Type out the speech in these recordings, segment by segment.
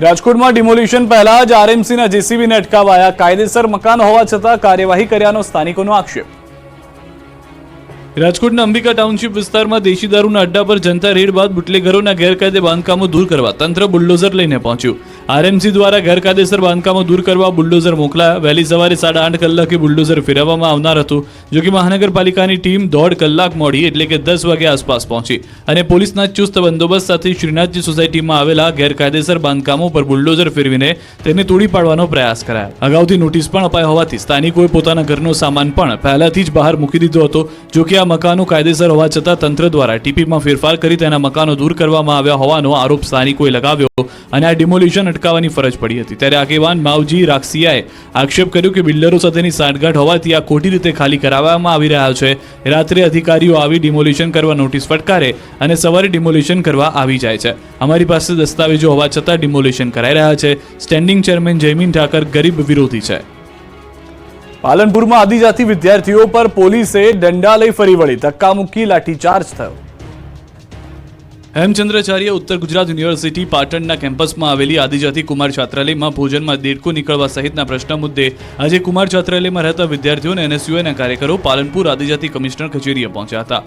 રાજકોટમાં ડિમોલિશન પહેલા જ આરએમસીના જેસીબીને અટકાવાયા. કાયદેસર મકાન હોવા છતાં કાર્યવાહી કર્યાનો સ્થાનિકોનો આક્ષેપ. રાજકોટના અંબિકા ટાઉનશીપ વિસ્તારમાં દેશી દારૂના અડ્ડા પર જનતા રેડ બાદ બુટલેગરોના ગેરકાયદે બાંધકામો દૂર કરવા તંત્ર બુલડોઝર લઈને પહોંચ્યું. આરએમસી દ્વારા ગેરકાયદેસર બાંધકામો દૂર કરવા બુલડોઝર મોકલાયા. વહેલી સવારે 8:30 કલાકે બુલડોઝર ફેરવવામાં આવનાર હતું. જો કે મહાનગરપાલિકાની ટીમ 1.5 કલાક મોડી એટલે કે 10 વાગ્યા આસપાસ પહોંચી અને પોલીસના ચુસ્ત બંદોબસ્ત સાથે શ્રીનાથજી સોસાયટીમાં આવેલા ગેરકાયદેસર બાંધકામો પર બુલડોઝર ફેરવીને તેને તોડી પાડવાનો પ્રયાસ કરાયો. અગાઉથી નોટિસ પણ અપાઈ હોવાથી સ્થાનિકોએ પોતાના ઘરનો સામાન પણ પહેલાથી જ બહાર મૂકી દીધો હતો. જો કે આ મકાનો કાયદેસર હોવા છતાં તંત્ર દ્વારા ટીપીમાં ફેરફાર કરી તેના મકાનો દૂર કરવામાં આવ્યા હોવાનો આરોપ સ્થાનિકોએ લગાવ્યો અને આ ડિમોલિશન અટકાવવાની ફરજ પડી હતી. ત્યારે આગેવાન માવજી રાક્ષિયાએ આક્ષેપ કર્યો કે બિલ્ડરો સાથેની સાંઠગાંઠ હોવાથી આ ખોટી રીતે ખાલી કરાવવામાં આવી રહ્યા છે. રાત્રે અધિકારીઓ આવી ડિમોલિશન કરવા નોટિસ ફટકારે અને સવારે ડિમોલિશન કરવા આવી જાય છે. અમારી પાસે દસ્તાવેજો હોવા છતાં ડિમોલિશન કરાઈ રહ્યા છે. સ્ટેન્ડિંગ ચેરમેન જયમીન ઠાકર ગરીબ વિરોધી છે. પાલનપુરમાં આદિજાતિ વિદ્યાર્થીઓ પર પોલીસે દંડા લઈ ફરી વળી. ધક્કા મૂકી લાઠીચાર્જ થયો. હેમચંદ્રાચાર્ય ઉત્તર ગુજરાત યુનિવર્સિટી પાટણના કેમ્પસમાં આવેલી આદિજાતિ કુમાર છાત્રાલયમાં ભોજનમાં દેડકો નીકળવા સહિતના પ્રશ્ન મુદ્દે આજે કુમાર છાત્રાલયમાં રહેતા વિદ્યાર્થીઓ અને એનએસયુઆઈના કાર્યકરો પાલનપુર આદિજાતિ કમિશનર કચેરીએ પહોંચ્યા હતા.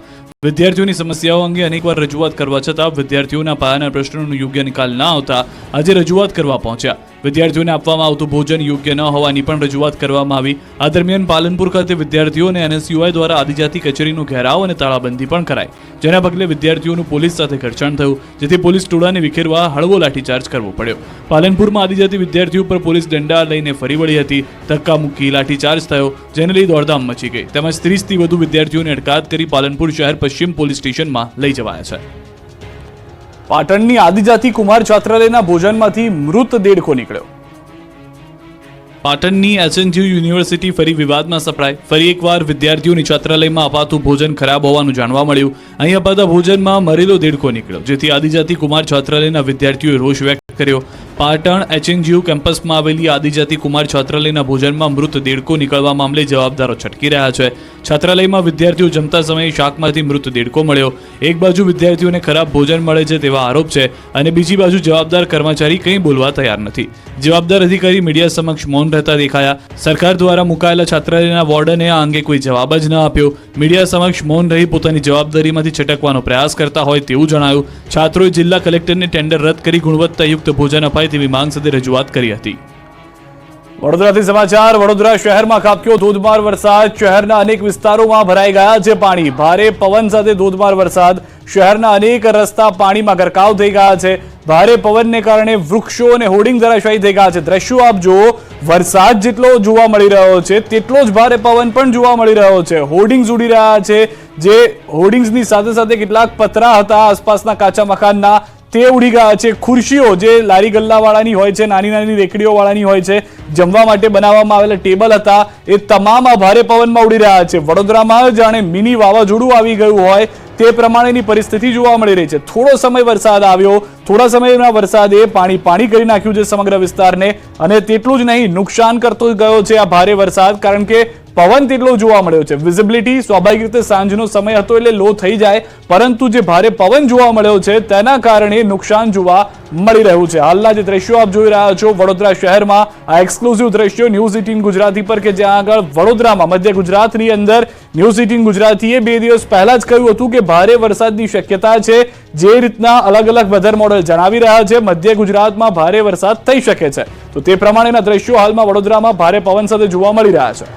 વિદ્યાર્થીઓની સમસ્યાઓ અંગે અનેકવાર રજૂઆત કરવા છતાં વિદ્યાર્થીઓના પાયાના પ્રશ્નોનો યોગ્ય નિકાલ ન આવતા આજે રજૂઆત કરવા પહોંચ્યા. વિદ્યાર્થીઓને આપવામાં આવતું ભોજન યોગ્ય ન હોવાની પણ રજૂઆત કરવામાં આવી. આ દરમિયાન પાલનપુર ખાતે વિદ્યાર્થીઓ અને એનએસયુઆઈ દ્વારા આદિજાતિ કચેરીનો ઘેરાવ અને તાળાબંધી પણ કરાઈ. જેના પગલે વિદ્યાર્થીઓનું પોલીસ સાથે ઘર્ષણ થયું, જેથી પોલીસ ટોળાને વિખેરવા હળવો લાઠીચાર્જ કરવો પડ્યો. પાલનપુરમાં આદિજાતિ વિદ્યાર્થીઓ પર પોલીસ દંડા લઈને ફરી વળી હતી. ધક્કા મૂકી લાઠીચાર્જ થયો, જેને લઈ દોડધામ મચી ગઈ. તેમજ 30થી વધુ વિદ્યાર્થીઓને અટકાયત કરી પાલનપુર શહેર પશ્ચિમ પોલીસ સ્ટેશનમાં લઈ જવાયા છે. પાટણની આદિજાતિ કુમાર છાત્રાલયના ભોજનમાંથી મૃત દેડકો નીકળ્યો. પાટણની એચએનયુ યુનિવર્સિટી ફરી વિવાદમાં સપડાઈ. ફરી એકવાર વિદ્યાર્થીઓની છાત્રાલયમાં અપાતું ભોજન ખરાબ હોવાનું જાણવા મળ્યું. અહીં અપાતા ભોજનમાં મરેલો દેડકો નીકળ્યો, જેથી આદિજાતિ કુમાર છાત્રાલયના વિદ્યાર્થીઓએ રોષ વ્યક્ત કર્યો. પાટણ એચએનયુ કેમ્પસમાં આવેલી આદિજાતિ કુમાર છાત્રાલયના ભોજનમાં મૃત દેડકો નીકળવા મામલે જવાબદારો છટકી રહ્યા છે. છાત્રાલયમાં વિદ્યાર્થીઓ જમતા સમયે શાકમાંથી મૃત દેડકો મળ્યો. એક બાજુ વિદ્યાર્થીઓને ખરાબ ભોજન મળે છે તેવા આરોપ છે અને બીજી બાજુ જવાબદાર કર્મચારી કંઈ બોલવા તૈયાર નથી. જવાબદાર અધિકારી મીડિયા સમક્ષ મૌન રહેતા દેખાયા. સરકાર દ્વારા મુકાયેલા છાત્રાલયના વોર્ડને આ અંગે કોઈ જવાબ જ ન આપ્યો. મીડિયા સમક્ષ મૌન રહી પોતાની જવાબદારીમાંથી છટકવાનો પ્રયાસ કરતા હોય તેવું જણાયું. છાત્રોએ જિલ્લા કલેક્ટરને ટેન્ડર રદ કરી ગુણવત્તાયુક્ત ભોજન અપાય તેવી માંગ સાથે રજૂઆત કરી હતી. વડોદરાથી સમાચાર. વડોદરા શહેરમાં ખાબક્યો ધોધમાર વરસાદ. શહેરના અનેક વિસ્તારોમાં ભરાઈ ગયા છે પાણી. ભારે પવન સાથે ધોધમાર વરસાદ. શહેરના અનેક રસ્તા પાણીમાં ગરકાવ થઈ ગયા છે. ભારે પવનને કારણે વૃક્ષો અને હોર્ડિંગ ધરાશાયી થઈ ગયા છે. દ્રશ્યો આપ જુઓ. વરસાદ જેટલો જોવા મળી રહ્યો છે તેટલો જ ભારે પવન પણ જોવા મળી રહ્યો છે. હોર્ડિંગ્સ ઉડી રહ્યા છે. જે હોર્ડિંગ્સની સાથે સાથે કેટલાક પતરા હતા આસપાસના કાચા મકાનના તે ઉડી ગયા છે. ખુરશીઓ જે લારી ગલ્લાવાળાની હોય છે, નાની નાની રેકડીઓ વાળાની હોય છે, જમવા માટે બનાવવામાં આવેલા ટેબલ હતા, એ તમામ આ ભારે પવનમાં ઉડી રહ્યા છે. વડોદરામાં જાણે મિની વાવાઝોડું આવી ગયું હોય તે પ્રમાણેની પરિસ્થિતિ જોવા મળી રહી છે. થોડો સમય વરસાદ આવ્યો, થોડા સમયના વરસાદે પાણી કરી નાખ્યું છે સમગ્ર વિસ્તારને. અને તેટલું જ નહીં, નુકસાન કરતો ગયો છે આ ભારે વરસાદ, કારણ કે પવન તેટલો જોવા મળ્યો છે. વિઝિબિલિટી સ્વાભાવિક રીતે સાંજનો સમય હતો એટલે લો થઈ જાય, પરંતુ જે ભારે પવન જોવા મળ્યો છે તેના કારણે નુકસાન જોવા મળી રહ્યું છે. હાલના જે દ્રશ્યો આપ જોઈ રહ્યા છો વડોદરા શહેરમાં, આ એક્સક્લુઝિવ દ્રશ્યો ન્યૂઝ 18 ગુજરાતી પર, કે જ્યાં આગળ વડોદરામાં મધ્ય ગુજરાતની અંદર ન્યૂઝ 18 ગુજરાતીએ 2 દિવસ પહેલા જ કહ્યું હતું કે ભારે વરસાદની શક્યતા છે. જે રીતના અલગ અલગ વેધર મોડેલ જણાવી રહ્યા છે મધ્ય ગુજરાતમાં ભારે વરસાદ થઈ શકે છે, તો તે પ્રમાણેના દ્રશ્યો હાલમાં વડોદરામાં ભારે પવન સાથે જોવા મળી રહ્યા છે.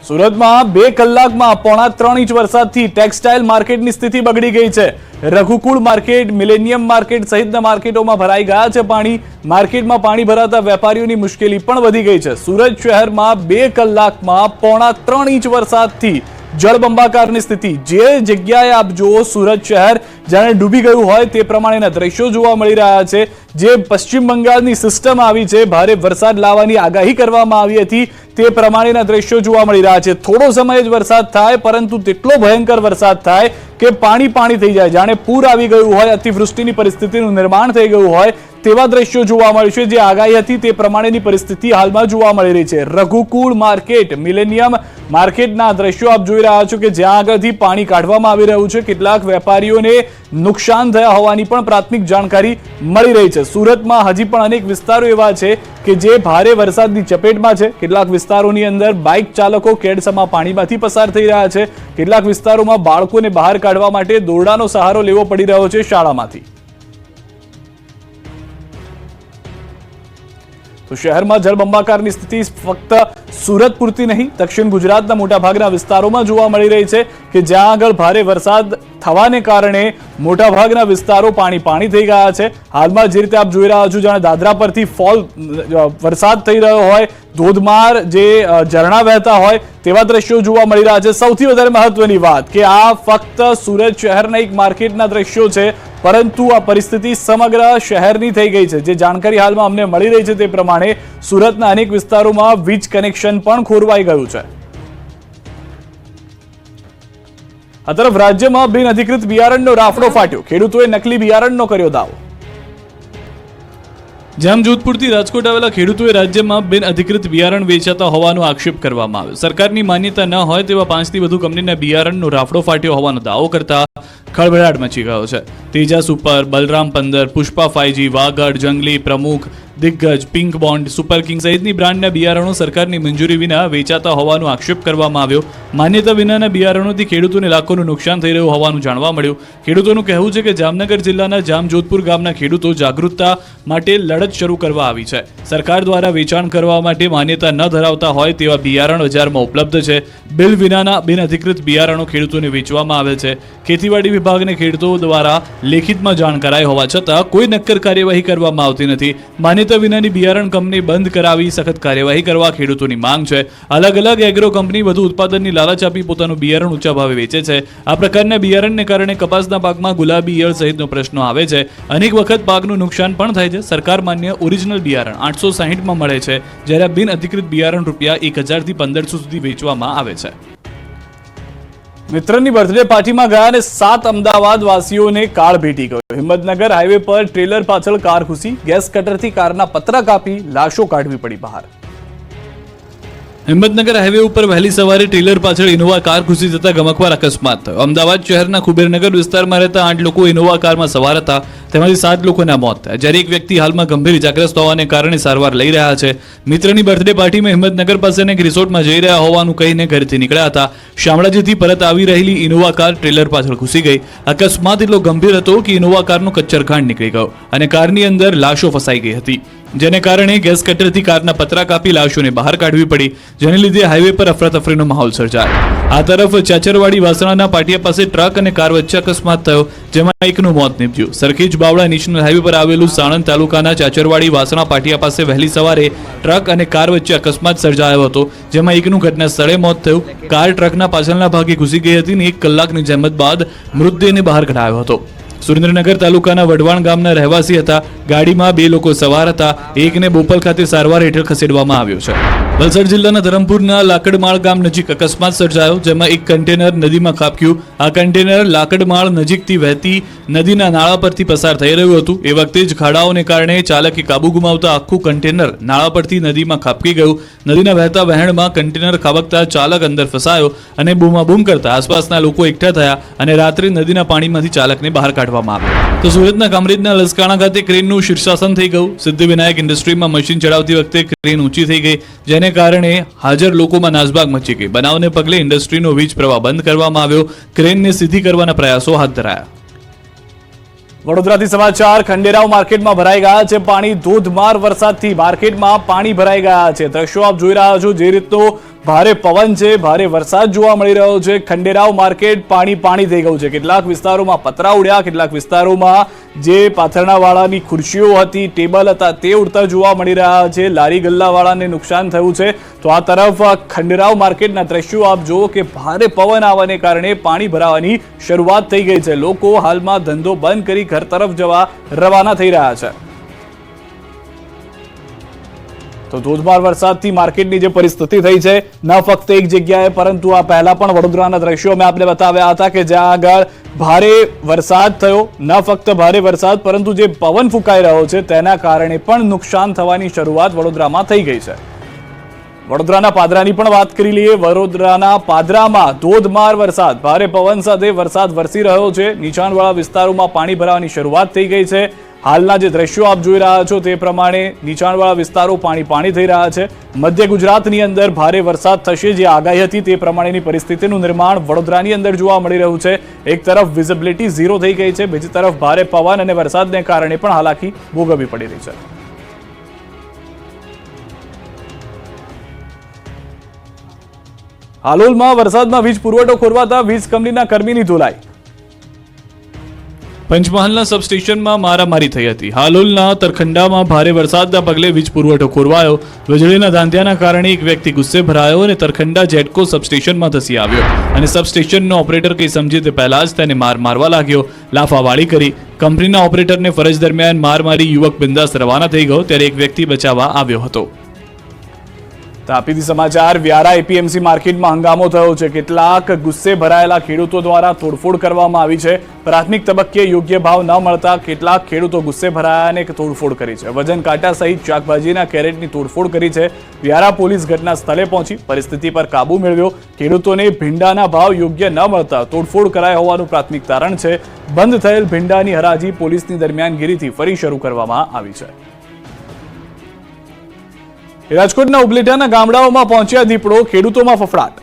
સુરતમાં 2 કલાકમાં 3.5 ઇંચ વરસાદથી ટેક્સટાઇલ માર્કેટની સ્થિતિ બગડી ગઈ છે. રઘુકુળ માર્કેટ, મિલેનિયમ માર્કેટ સહિતના માર્કેટોમાં ભરાઈ ગયા છે પાણી. માર્કેટમાં પાણી ભરાતા વેપારીઓની મુશ્કેલી પણ વધી ગઈ છે. સુરત શહેરમાં 2 કલાકમાં 3.5 ઇંચ વરસાદથી જળબંબાકારની સ્થિતિ. જે જગ્યાએ આપ જુઓ સુરત શહેર જાણે ડૂબી ગયું હોય તે પ્રમાણેના દ્રશ્યો જોવા મળી રહ્યા છે. જે પશ્ચિમ બંગાળની સિસ્ટમ આવી છે, ભારે વરસાદ લાવવાની આગાહી કરવામાં આવી હતી, તે પ્રમાણેના દ્રશ્યો જોવા મળી રહ્યા છે. થોડો સમય જ વરસાદ થાય, પરંતુ તેટલો ભયંકર વરસાદ થાય કે પાણી થઈ જાય, જાણે પૂર આવી ગયું હોય, અતિવૃષ્ટિની પરિસ્થિતિનું નિર્માણ થઈ ગયું હોય તેવા દ્રશ્યો જોવા મળ્યું છે. જે આગાહી હતી તે પ્રમાણેની પરિસ્થિતિ હાલમાં જોવા મળી રહી છે. રઘુકુળ માર્કેટ, મિલેનિયમ માર્કેટના દ્રશ્યો આપ જોઈ રહ્યા છો કે જ્યાં આગળથી પાણી કાઢવામાં આવી રહ્યું છે. કેટલાક વેપારીઓને નુકસાન થયા હોવાની પણ પ્રાથમિક જાણકારી મળી રહી છે. સુરતમાં હજી પણ અનેક વિસ્તારો એવા છે કે જે ભારે વરસાદની ચપેટમાં છે. કેટલાક વિસ્તારોની અંદર બાઇક ચાલકો કેડસમાં પાણીમાંથી પસાર થઈ રહ્યા છે. કેટલાક વિસ્તારોમાં બાળકોને બહાર કાઢવા માટે દોરડાનો સહારો લેવો પડી રહ્યો છે શાળામાંથી. તો શહેરમાં જળબંબાકારની સ્થિતિ ફક્ત સુરત પૂરતી નહીં, દક્ષિણ ગુજરાતના મોટાભાગના વિસ્તારોમાં જોવા મળી રહી છે કે જ્યાં આગળ ભારે વરસાદ થવાને કારણે મોટાભાગના વિસ્તારો પાણી થઈ ગયા છે. હાલમાં જે રીતે આપ જોઈ રહ્યા છો, જાણે દાદરા પરથી વરસાદ થઈ રહ્યો હોય, ધોધમાર જે ઝરણા વહેતા હોય તેવા દ્રશ્યો જોવા મળી રહ્યા છે. સૌથી વધારે મહત્વની વાત કે આ ફક્ત સુરત શહેરના એક માર્કેટના દ્રશ્યો છે, પરંતુ આ પરિસ્થિતિ સમગ્ર શહેરની થઈ ગઈ છે. જે જાણકારી હાલમાં અમને મળી રહી છે તે પ્રમાણે સુરતના અનેક વિસ્તારોમાં વીજ કનેક્શન પણ ખોરવાઈ ગયું છે. આ તરફ રાજ્યમાં બિનઅધિકૃત બિયારણનો રાફડો ફાટ્યો, ખેડૂતોએ નકલી બિયારણનો કર્યો દાવો. જામજોધપુરથી રાજકોટ આવેલા ખેડૂતોએ રાજ્યમાં બિનઅધિકૃત બિયારણ વેચાતા હોવાનો આક્ષેપ કરવામાં આવ્યો. સરકારની માન્યતા ન હોય તેવા 5 થી વધુ કંપનીના બિયારણનો રાફડો ફાટ્યો હોવાનો દાવો કરતા ખળભળાટ મચી ગયો છે. તેજા સુપર, બલરામ 15, પુષ્પા 5G, વાગડ, જંગલી, પ્રમુખ, દિગ્ગજ, પિંક બોન્ડ, સુપર કિંગ સહિતની બ્રાન્ડના બિયારણો સરકારની મંજૂરી વિના વેચાતા હોવાનો આક્ષેપ કરવામાં આવ્યો. માન્યતા વિનાના બિયારણોથી ખેડૂતોને લાખોનું નુકસાન થઈ રહ્યું હોવાનું જાણવા મળ્યું. ખેડૂતોનું કહેવું છે કે જામનગર જિલ્લાના જામજોધપુર ગામના ખેડૂતો જાગૃતતા માટે લડત શરૂ કરવા આવી છે. સરકાર દ્વારા વેચાણ કરવા માટે માન્યતા ન ધરાવતા હોય તેવા બિયારણ બજારમાં ઉપલબ્ધ છે. બિલ વિનાના બિનઅધિકૃત બિયારણો ખેડૂતોને વેચવામાં આવે છે. ખેતીવાડી વિભાગને ખેડૂતો દ્વારા લેખિતમાં જાણ કરાઈ હોવા છતાં કોઈ નક્કર કાર્યવાહી કરવામાં આવતી નથી. માન્યતા વિનાની બિયારણ કંપની બંધ કરાવી સખત કાર્યવાહી કરવા ખેડૂતોની માંગ છે. અલગ અલગ એગ્રો કંપની વધુ ઉત્પાદનની લાલચ આપી પોતાનું બિયારણ ઊંચા ભાવે વેચે છે. આ પ્રકારના બિયારણને કારણે કપાસના પાકમાં ગુલાબી ઈયળ સહિતનો પ્રશ્નો આવે છે. અનેક વખત પાકનું નુકસાન પણ થાય છે. સરકાર માન્ય ઓરિજિનલ બિયારણ 860માં મળે છે, જ્યારે બિનઅધિકૃત બિયારણ ₹1000 થી 1500 સુધી વેચવામાં આવે છે. મિત્રની બર્થડે પાર્ટીમાં ગયા અને 7 અમદાવાદ વાસીઓને કાળ ભેટી ગયો. હિંમતનગર હાઈવે પર ટ્રેલર પાછળ કાર ઘૂસી, ગેસ કટરથી કારના પતરા કાપી લાશો કાઢવી પડી બહાર. હિંમતનગર હાઈવે ઉપર વહેલી સવારે ટ્રેલર પાછળ ઇનોવા કાર ઘૂસી જતા ગમકવાર અકસ્માત થયો. અમદાવાદ શહેરના કુબેરનગર વિસ્તારમાં રહેતા 8 લોકો ઇનોવા કારમાં સવાર હતા. તેમાંથી 7 લોકોના મોત થયા, જ્યારે એક વ્યક્તિ હાલમાં ગંભીર ઇજાગ્રસ્ત હોવાને કારણે સારવાર લઈ રહ્યા છે. મિત્રની બર્થડે પાર્ટીમાં હિંમતનગર પાસેના એક રિસોર્ટમાં જઈ રહ્યા હોવાનું કહીને ઘરેથી નીકળ્યા હતા. શામળાજીથી પરત આવી રહેલી ઇનોવા કાર ટ્રેલર પાછળ ઘૂસી ગઈ. અકસ્માત એટલો ગંભીર હતો કે ઇનોવા કારનો કચ્ચરઘાણ નીકળી ગયો અને કારની અંદર લાશો ફસાઈ ગઈ હતી, જેને કારણે ગેસ કટરથી કારના પતરા કાપી લાશોને બહાર કાઢવી પડી, જેને લીધે હાઈવે પર અફરાતફરીનો માહોલ સર્જાયો. આ તરફ ચાચરવાડી વાસણાના પાટિયા પાસે ટ્રક અને કાર વચ્ચે અકસ્માત થયો, જેમાં એકનું મોત નીપજ્યું. સરખેજ બાવળા નેશનલ હાઈવે પર આવેલું સાણંદ તાલુકાના ચાચરવાડી વાસણા પાટિયા પાસે વહેલી સવારે ટ્રક અને કાર વચ્ચે અકસ્માત સર્જાયો હતો, જેમાં એકનું ઘટના સ્થળે મોત થયું. કાર ટ્રકના પાછળના ભાગે ઘૂસી ગઈ હતી અને 1 કલાકની જહેમત બાદ મૃતદેહને બહાર કઢાયો હતો. સુરેન્દ્રનગર તાલુકાના વઢવાણ ગામના રહેવાસી હતા. ગાડીમાં 2 લોકો સવાર હતા. એકને બોપલ ખાતે સારવાર હેઠળ ખસેડવામાં આવ્યો છે. વલસાડ જિલ્લાના ધરમપુરના લાકડમાળ ગામ નજીક અકસ્માત સર્જાયો, જેમાં એક કન્ટેનર નદીમાં ખાબક્યું. આ કન્ટેનર લાકડમાળ નજીકથી વહેતી નદીના નાળા પરથી પસાર થઈ રહ્યું હતું. એ વખતે જ ખાડાઓને કારણે ચાલકે કાબુ ગુમાવતા આખું કન્ટેનર નાળા પરથી નદીમાં ખાબકી ગયું. નદીના વહેતા વહેણમાં કન્ટેનર ખાબકતા ચાલક અંદર ફસાયો અને બૂમાબૂમ કરતા આસપાસના લોકો એકઠા થયા અને રાત્રે નદીના પાણીમાંથી ચાલકને બહાર કાઢવામાં આવ્યો. તો સુરતના કામરેજના લસકાણા ખાતે ક્રેનનું શીર્ષાસન થઈ ગયું. સિદ્ધિવિનાયક ઇન્ડસ્ટ્રીમાં મશીન ચડાવતી વખતે ક્રેન ઊંચી થઈ ગઈ, જેને કારણે હાજર લોકોમાં નાસભાગ મચી ગઈ. બનાવને પગલે ઇન્ડસ્ટ્રીનો વીજ પ્રવાહ બંધ કરવામાં આવ્યો. ક્રેનને સીધી કરવાના પ્રયાસો હાથ ધરાયા. વડોદરાથી સમાચાર. ખંડેરાવ માર્કેટમાં ભરાઈ ગયા છે પાણી. ધોધમાર વરસાદથી માર્કેટમાં પાણી ભરાઈ ગયા છે. દ્રશ્યો આપ જોઈ રહ્યા છો. જે રીતનો ભારે પવન છે, ભારે વરસાદ જોવા મળી રહ્યો છે. ખંડેરાવ માર્કેટ પાણી થઈ ગયું છે. કેટલાક વિસ્તારોમાં પતરા ઉડ્યા, કેટલાક વિસ્તારોમાં જે પાથરણાવાળાની ખુરશીઓ હતી, ટેબલ હતા, તે ઉડતા જોવા મળી રહ્યા છે. લારી ગલ્લાવાળાને નુકસાન થયું છે. તો આ તરફ ખંડેરાવ માર્કેટના દ્રશ્યો આપ જુઓ કે ભારે પવન આવવાને કારણે પાણી ભરાવાની શરૂઆત થઈ ગઈ છે. લોકો હાલમાં ધંધો બંધ કરી ઘર તરફ જવા રવાના થઈ રહ્યા છે. તો ધોધમાર વરસાદથી માર્કેટની જે પરિસ્થિતિ થઈ છે, ન ફક્ત એક જગ્યાએ પરંતુ આ પહેલા પણ વડોદરાના દ્રશ્યો મેં આપને બતાવ્યા હતા કે જ્યાં આગળ ભારે વરસાદ થયો, ન ફક્ત ભારે વરસાદ પરંતુ જે પવન ફૂંકાઈ રહ્યો છે તેના કારણે પણ નુકસાન થવાની શરૂઆત વડોદરામાં થઈ ગઈ છે. વડોદરાના પાદરાની પણ વાત કરી લઈએ. વડોદરાના પાદરામાં ધોધમાર વરસાદ, ભારે પવન સાથે વરસાદ વરસી રહ્યો છે. નીચાણવાળા વિસ્તારોમાં પાણી ભરાવાની શરૂઆત થઈ ગઈ છે. હાલના જે દ્રશ્યો આપ જોઈ રહ્યા છો તે પ્રમાણે નીચાણવાળા વિસ્તારો પાણી થઈ રહ્યા છે. મધ્ય ગુજરાતની અંદર ભારે વરસાદ થશે જે આગાહી હતી તે પ્રમાણેની પરિસ્થિતિનું નિર્માણ વડોદરાની અંદર જોવા મળી રહ્યું છે. એક તરફ વિઝિબિલિટી ઝીરો થઈ ગઈ છે, બીજી તરફ ભારે પવન અને વરસાદને કારણે પણ હાલાકી ભોગવવી પડી રહી છે. હાલોલમાં વરસાદમાં વીજ પુરવઠો ખોરવાતા વીજ કંપનીના કર્મીની ધોલાઈ. પંચમહાલના સબસ્ટેશનમાં મારામારી થઈ હતી. હાલોલના તરખંડામાં ભારે વરસાદના પગલે વીજ પુરવઠો ખોરવાયો. વીજળીના ધાંધિયાના કારણે એક વ્યક્તિ ગુસ્સે ભરાયો અને તરખંડા જેટકો સબસ્ટેશનમાં ધસી આવ્યો અને સબસ્ટેશનનો ઓપરેટર કંઈ સમજે તે પહેલા જ તેને મારવા લાગ્યો. લાફાવાળી કરી કંપનીના ઓપરેટરને ફરજ દરમિયાન મારી યુવક બિંદાસ રવાના થઈ ગયો ત્યારે એક વ્યક્તિ બચાવવા આવ્યો હતો. તાપીથી સમાચાર. વ્યારા એપીએમસી માર્કેટમાં હંગામો થયો છે. કેટલાક ગુસ્સે ભરાયેલા ખેડૂતો દ્વારા તોડફોડ કરવામાં આવી છે. પ્રાથમિક તબક્કે યોગ્ય ભાવ ન મળતા કેટલાક ખેડૂતો ગુસ્સે ભરાયા અને તોડફોડ કરી છે. વજન કાંટા સહિત શાકભાજીના કેરેટની તોડફોડ કરી છે. વ્યારા પોલીસ ઘટના સ્થળે પહોંચી પરિસ્થિતિ પર કાબુ મેળવ્યો. ખેડૂતોને ભીંડાના ભાવ યોગ્ય ન મળતા તોડફોડ કરાઈ હોવાનું પ્રાથમિક તારણ છે. બંધ થયેલ ભીંડાની હરાજી પોલીસની દરમિયાનગીરીથી ફરી શરૂ કરવામાં આવી છે. રાજકોટના ઉપલેટાના ગામડાઓમાં પહોંચ્યા દીપડો, ખેડૂતોમાં ફફડાટ.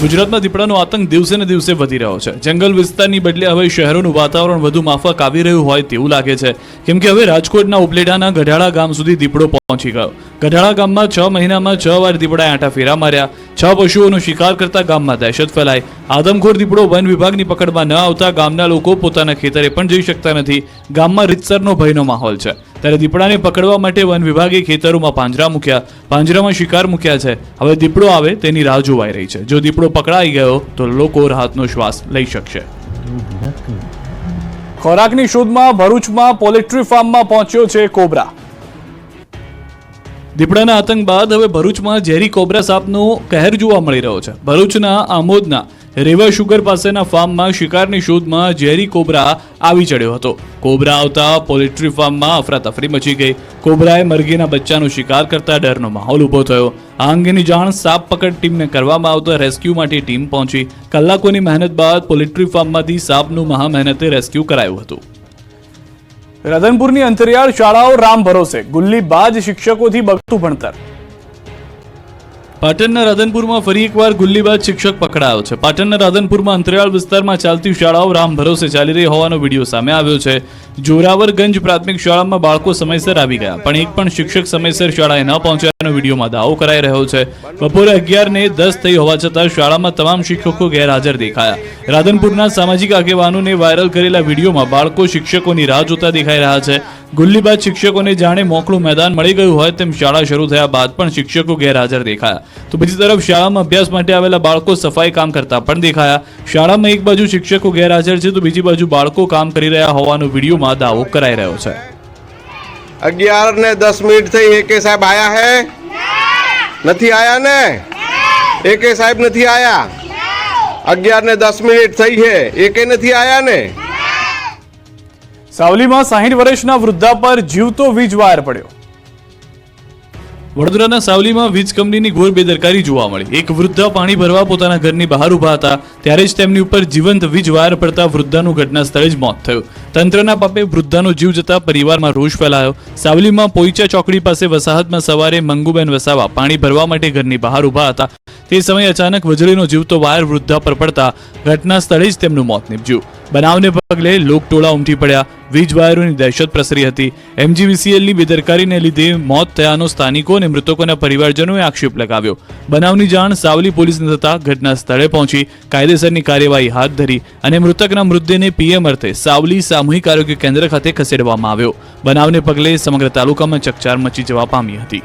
ગુજરાતમાં દીપડાનો આતંક દિવસે ને દિવસે વધી રહ્યો છે. જંગલ વિસ્તારની બદલે હવે શહેરોનું વાતાવરણ વધુ માફક આવી રહ્યું હોય તેવું લાગે છે, કેમ કે હવે રાજકોટના ઉપલેટાના ગઢાળા ગામ સુધી દીપડો પહોંચી ગયો. ગઢાળા ગામમાં 6 મહિનામાં 6 વાર દીપડાએ આંટા ફેરા માર્યા. 6 પશુઓનો શિકાર કરતા ગામમાં દહેશત ફેલાઈ. આદમખોર દીપડો વન વિભાગની પકડમાં ન આવતા ગામના લોકો પોતાના ખેતરે પણ જઈ શકતા નથી. ગામમાં રીતસરનો ભયનો માહોલ છે. ત્યારે દીપડાને પકડવા માટે વન વિભાગે ખેતરોમાં પાંજરા મૂક્યા, પાંજરામાં શિકાર મૂક્યા છે. હવે દીપડો આવે તેની રાહ જોવાઈ રહી છે. જો દીપડો પકડાઈ ગયો તો લોકો રાહતનો શ્વાસ લઈ શકશે. ખોરાકની શોધમાં ભરૂચમાં પોલ્ટ્રી ફાર્મમાં પહોંચ્યો છે કોબરા. દીપડાના આતંક બાદ હવે ભરૂચમાં ઝેરી કોબરા સાપનો કહેર જોવા મળી રહ્યો છે. ભરૂચના આમોદના રેવા શુગર પાસેના ફાર્મમાં શિકારની શોધમાં ઝેરી કોબરા આવી ચડ્યો હતો. કોબરા આવતા પોલ્ટ્રી ફાર્મમાં અફરાતફરી મચી ગઈ. કોબરાએ મરઘીના બચ્ચાનો શિકાર કરતા ડરનો માહોલ ઊભો થયો. આ અંગેની જાણ સાપ પકડ ટીમને કરવામાં આવતા રેસ્ક્યુ માટે ટીમ પહોંચી. કલાકોની મહેનત બાદ પોલ્ટ્રી ફાર્મમાંથી સાપનું મહા મહેનતે રેસ્ક્યુ કરાયું હતું. રાધનપુરની અંતરિયાળ શાળાઓ રામ ભરોસે, ગુલ્લી બાજ શિક્ષકોથી બગતું ભણતર. પાટણના રાધનપુરમાં ફરી એકવાર ગુલ્લીબાજ શિક્ષક પકડાયો છે. પાટણના રાધનપુરમાં અંતરિયાળ વિસ્તારમાં ચાલતી શાળાઓ રામ ભરોસે ચાલી રહી હોવાનો વિડીયો સામે આવ્યો છે. જોરાવરગંજ પ્રાથમિક શાળામાં બાળકો સમયસર આવી ગયા, પણ એક પણ શિક્ષક સમયસર શાળાએ ન પહોંચ્યાનો વિડીયોમાં દાવો કરાઈ રહ્યો છે. બપોરે 11:10 થઈ હોવા છતાં શાળામાં તમામ શિક્ષકો ગેરહાજર દેખાયા. રાધનપુરના સામાજિક આગેવાનોને વાયરલ કરેલા વિડીયોમાં બાળકો શિક્ષકોની રાહ જોતા દેખાઈ રહ્યા છે. ગુલ્લીબાજ શિક્ષકોને જાણે મોકળું મેદાન મળી ગયું હોય તેમ શાળા શરૂ થયા બાદ પણ શિક્ષકો ગેરહાજર દેખાયા. તો બીજી તરફ શાળામાં અભ્યાસ માટે આવેલા બાળકો સફાઈ કામ કરતા પણ દેખાયા. શાળામાં એક બાજુ શિક્ષકો ગેરહાજર છે તો બીજી બાજુ બાળકો કામ કરી રહ્યા હોવાનો વિડીયોમાં દાવો કરાઈ રહ્યો છે. 11:10 થઈ. એકે સાહેબ આયા હે? નથી આયા ને? એકે સાહેબ નથી આયા. 11:10 થઈ છે, એકે નથી આયા ને? સાવલીમાં 60 વર્ષના વૃદ્ધા પર જીવતો વીજ વાયર પડ્યો. વડોદરાના સાવલીમાં વીજ કંપનીની ઘોર બેદરકારી જોવા મળી. એક વૃદ્ધા પાણી ભરવા પોતાના ઘરની બહાર ઊભા હતા ત્યારે જ તેમની ઉપર જીવંત વીજ વાયર પડતા વૃદ્ધાનું ઘટના સ્થળે જ મોત થયું. તંત્રના પાપે વૃદ્ધાનો જીવ જતા પરિવારમાં રોષ ફેલાયો. સાવલીમાં પોઈચા ચોકડી પાસે વસાહતમાં સવારે મંગુબેન વસાવા પાણી ભરવા માટે ઘરની બહાર ઊભા હતા. તે સમયે અચાનક વીજળીનો જીવતો વાયર વૃદ્ધા પર પડતા ઘટના સ્થળે જ તેમનું મોત નીપજ્યું. બનાવને પગલે લોકટોળા ઉમટી પડ્યા. વીજ વાયરોની દહેશત પ્રસરી હતી. MGVCLની બેદરકારીને લીધે મોત થયાનો સ્થાનિકો અને મૃતકોના પરિવારજનોએ આક્ષેપ લગાવ્યો. બનાવની જાણ સાવલી પોલીસને થતા ઘટના સ્થળે પહોંચી કાયદેસરની કાર્યવાહી હાથ ધરી અને મૃતકના મૃતદેહને PM અર્થે સાવલી સામૂહિક આરોગ્ય કેન્દ્ર ખાતે ખસેડવામાં આવ્યો. બનાવને પગલે સમગ્ર તાલુકામાં ચકચાર મચી જવા પામી હતી.